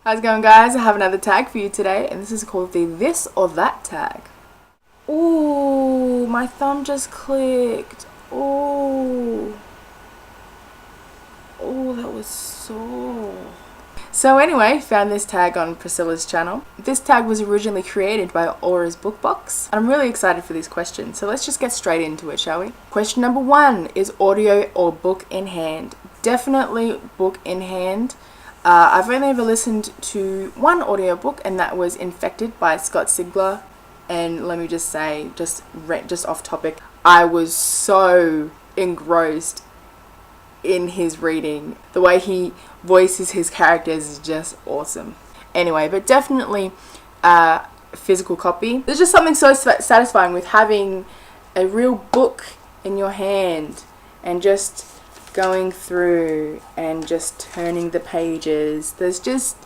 How's it going, guys? I have another tag for you today, and this is called the this or that tag. Ooh, my thumb just clicked. Ooh. Oh, that was sore. So anyway, found this tag on Priscilla's channel. This tag was originally created by Aura's Bookbox. I'm really excited for these questions, so let's just get straight into it, shall we? Question number 1 is audio or book in hand? Definitely book in hand. I've only ever listened to one audiobook, and that was Infected by Scott Sigler. And let me just say, just off topic, I was so engrossed in his reading. The way he voices his characters is just awesome. Anyway, but definitely physical copy. There's just something so satisfying with having a real book in your hand and just going through and just turning the pages. There's just,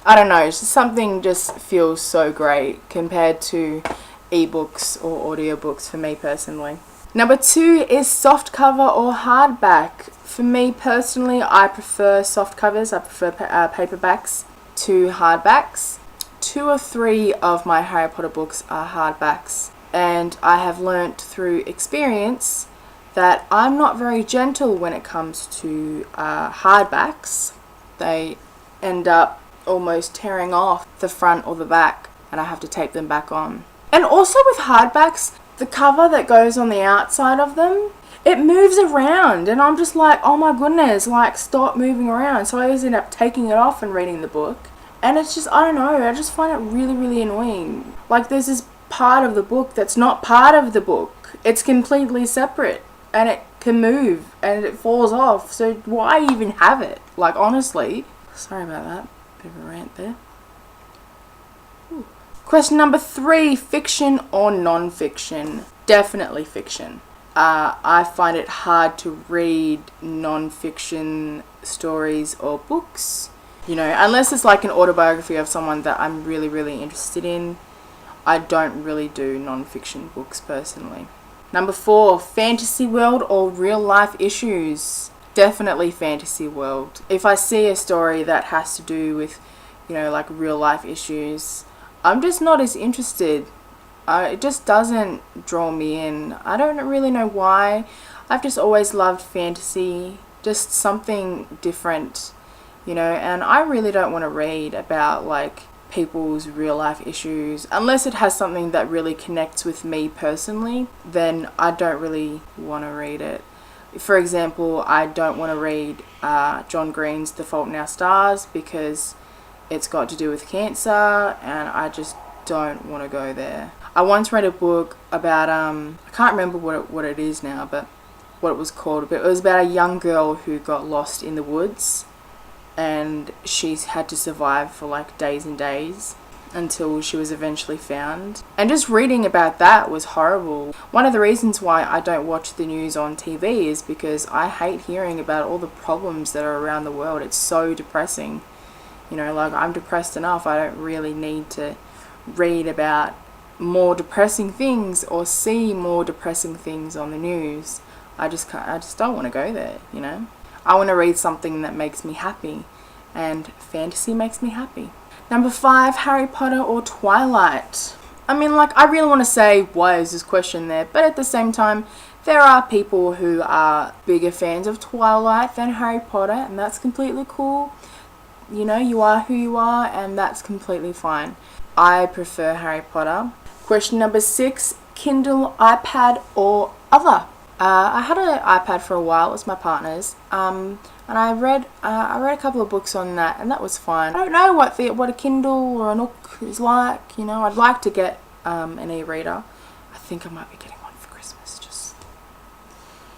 I don't know, it's just something just feels so great compared to ebooks or audiobooks for me personally. Number 2 is soft cover or hardback. For me personally, I prefer soft covers. I prefer paperbacks to hardbacks. 2 or 3 of my Harry Potter books are hardbacks, and I have learnt through experience that I'm not very gentle when it comes to hardbacks. They end up almost tearing off the front or the back, and I have to tape them back on. And also with hardbacks, the cover that goes on the outside of them, it moves around, and I'm just like, oh my goodness, like, stop moving around. So I always end up taking it off and reading the book, and it's just, I don't know, I just find it really, really annoying. Like, there's this part of the book that's not part of the book. It's completely separate, and it can move, and it falls off, so why even have it? Like, honestly. Sorry about that, bit of a rant there. Ooh. Question number 3, fiction or non-fiction? Definitely fiction. I find it hard to read non-fiction stories or books, you know, unless it's like an autobiography of someone that I'm really, really interested in. I don't really do non-fiction books personally. Number 4, fantasy world or real life issues? Definitely fantasy world. If I see a story that has to do with, you know, like real life issues, I'm just not as interested. It just doesn't draw me in. I don't really know why. I've just always loved fantasy, just something different, you know, and I really don't want to read about like people's real life issues unless it has something that really connects with me personally. Then I don't really want to read it. For example, I don't want to read John Green's The Fault in Our Stars because it's got to do with cancer, and I just don't want to go there. I once read a book about I can't remember what it is now, but what it was called, but it was about a young girl who got lost in the woods, and she's had to survive for like days and days until she was eventually found. And just reading about that was horrible. One of the reasons why I don't watch the news on TV is because I hate hearing about all the problems that are around the world. It's so depressing. You know, like, I'm depressed enough. I don't really need to read about more depressing things or see more depressing things on the news. I just don't want to go there, you know. I want to read something that makes me happy, and fantasy makes me happy. Number 5, Harry Potter or Twilight? I mean, like, I really want to say why is this question there, but at the same time, there are people who are bigger fans of Twilight than Harry Potter, and that's completely cool. You know, you are who you are, and that's completely fine. I prefer Harry Potter. Question number 6, Kindle, iPad or other? I had an iPad for a while. It was my partner's, and I read a couple of books on that, and that was fine. I don't know what a Kindle or a Nook is like. You know, I'd like to get an e-reader. I think I might be getting one for Christmas.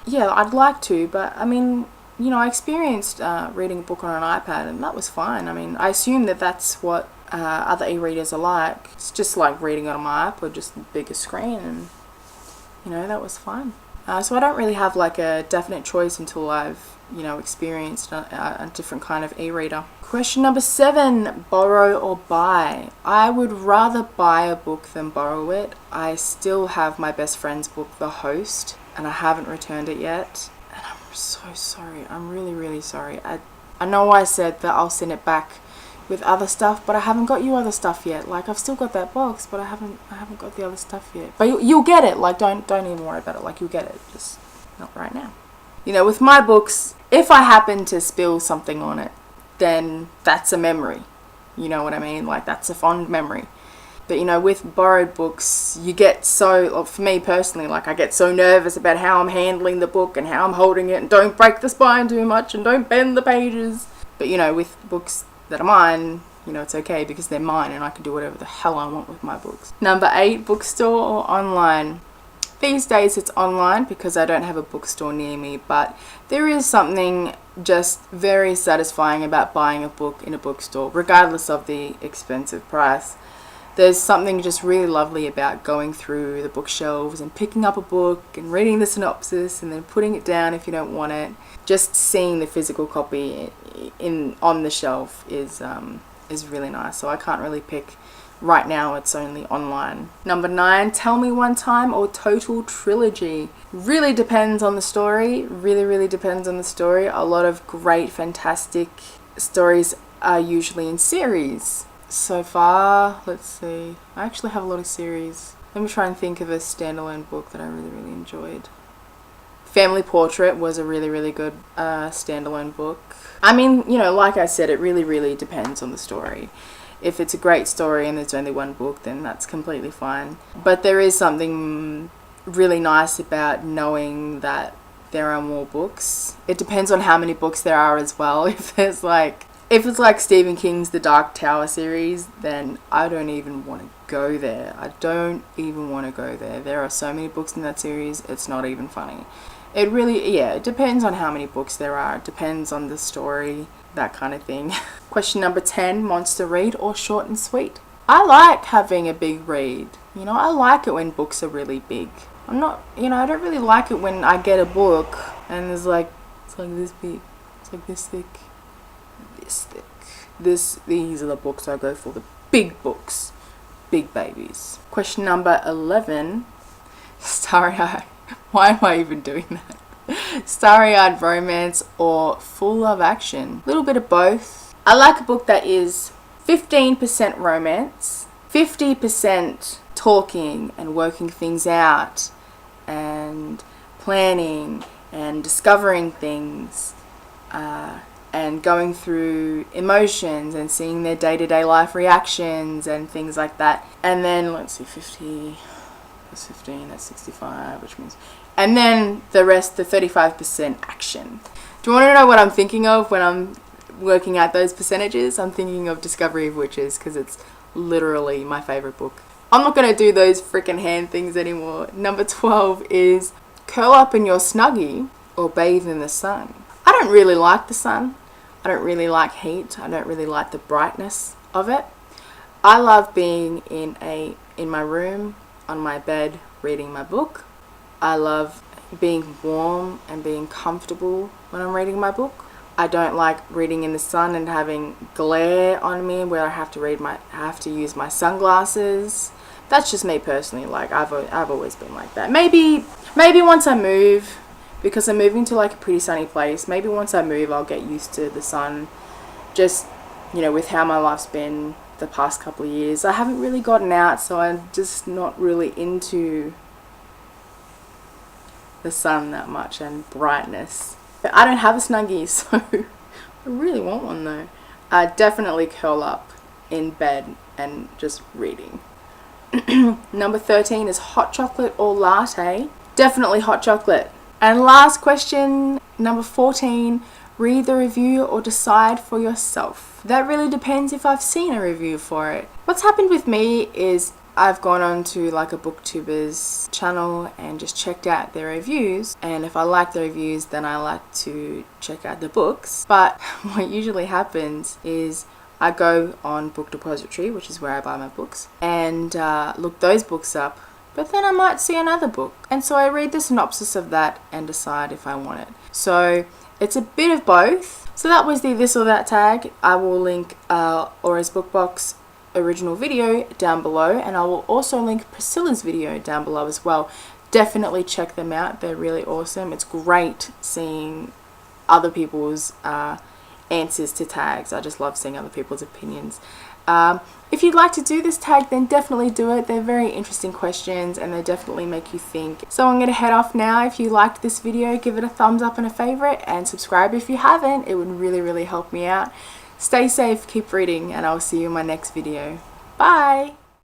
Yeah, I'd like to, but I mean, you know, I experienced reading a book on an iPad, and that was fine. I mean, I assume that that's what other e-readers are like. It's just like reading on my iPad, just a bigger screen, and you know, that was fine. So I don't really have like a definite choice until I've, you know, experienced a different kind of e-reader. Question number 7, borrow or buy? I would rather buy a book than borrow it. I still have my best friend's book, The Host, and I haven't returned it yet. And I'm so sorry. I'm really, really sorry. I know I said that I'll send it back with other stuff, but I haven't got you other stuff yet. Like, I've still got that box, but I haven't got the other stuff yet. But you'll get it. Like, don't even worry about it. Like, you'll get it, just not right now. You know, with my books, if I happen to spill something on it, then that's a memory. You know what I mean? Like, that's a fond memory. But, you know, with borrowed books, you get so, for me personally, like, I get so nervous about how I'm handling the book and how I'm holding it, and don't break the spine too much and don't bend the pages. But, you know, with books that are mine, you know, it's okay because they're mine and I can do whatever the hell I want with my books. Number 8, bookstore or online? These days it's online because I don't have a bookstore near me, but there is something just very satisfying about buying a book in a bookstore, regardless of the expensive price. There's something just really lovely about going through the bookshelves and picking up a book and reading the synopsis and then putting it down if you don't want it. Just seeing the physical copy on the shelf is really nice. So I can't really pick right now. It's only online. Number 9, tell me one time or total trilogy. Really depends on the story. Really depends on the story. A lot of great, fantastic stories are usually in series. So far, let's see, I actually have a lot of series. Let me try and think of a standalone book that I really enjoyed. Family Portrait was a really good standalone book. I mean, you know, like I said, it really depends on the story. If it's a great story and there's only one book, then that's completely fine. But there is something really nice about knowing that there are more books. It depends on how many books there are as well. If it's like Stephen King's The Dark Tower series, then I don't even want to go there. I don't even want to go there. There are so many books in that series, it's not even funny. It really, it depends on how many books there are. It depends on the story, that kind of thing. Question number 10, monster read or short and sweet? I like having a big read. You know, I like it when books are really big. I don't really like it when I get a book and it's like this big. It's like this thick. This thick. These are the books I go for, the big books, big babies. Question number 11, starry-eyed. Why am I even doing that? Starry-eyed romance or full love action? A little bit of both. I like a book that is 15% romance, 50% talking and working things out and planning and discovering things, and going through emotions and seeing their day-to-day life reactions and things like that. And then, let's see, 50 plus 15, that's 65, which means... And then the rest, the 35% action. Do you want to know what I'm thinking of when I'm working out those percentages? I'm thinking of Discovery of Witches because it's literally my favorite book. I'm not going to do those freaking hand things anymore. Number 12 is curl up in your snuggie or bathe in the sun. I don't really like the sun. I don't really like heat. I don't really like the brightness of it. I love being in my room, on my bed, reading my book. I love being warm and being comfortable when I'm reading my book. I don't like reading in the sun and having glare on me where I have to use my sunglasses. That's just me personally. Like I've always been like that. Maybe once I move, because I'm moving to like a pretty sunny place, maybe once I move I'll get used to the sun. Just, you know, with how my life's been the past couple of years, I haven't really gotten out, so I'm just not really into the sun that much and brightness. I don't have a snuggie, so I really want one though. I definitely curl up in bed and just reading. Number 13 is hot chocolate or latte. Definitely hot chocolate. And last question, number 14, read the review or decide for yourself. That really depends if I've seen a review for it. What's happened with me is I've gone on to like a booktuber's channel and just checked out their reviews, and if I like the reviews then I like to check out the books. But what usually happens is I go on Book Depository, which is where I buy my books, and look those books up, but then I might see another book, and so I read the synopsis of that and decide if I want it. So it's a bit of both. So that was the this or that tag. I will link Aura's Bookbox original video down below, and I will also link Priscilla's video down below as well. Definitely check them out. They're really awesome. It's great seeing other people's answers to tags. I just love seeing other people's opinions. If you'd like to do this tag, then definitely do it. They're very interesting questions and they definitely make you think. So I'm going to head off now. If you liked this video, give it a thumbs up and a favorite, and subscribe if you haven't. It would really help me out. Stay safe, keep reading, and I'll see you in my next video. Bye!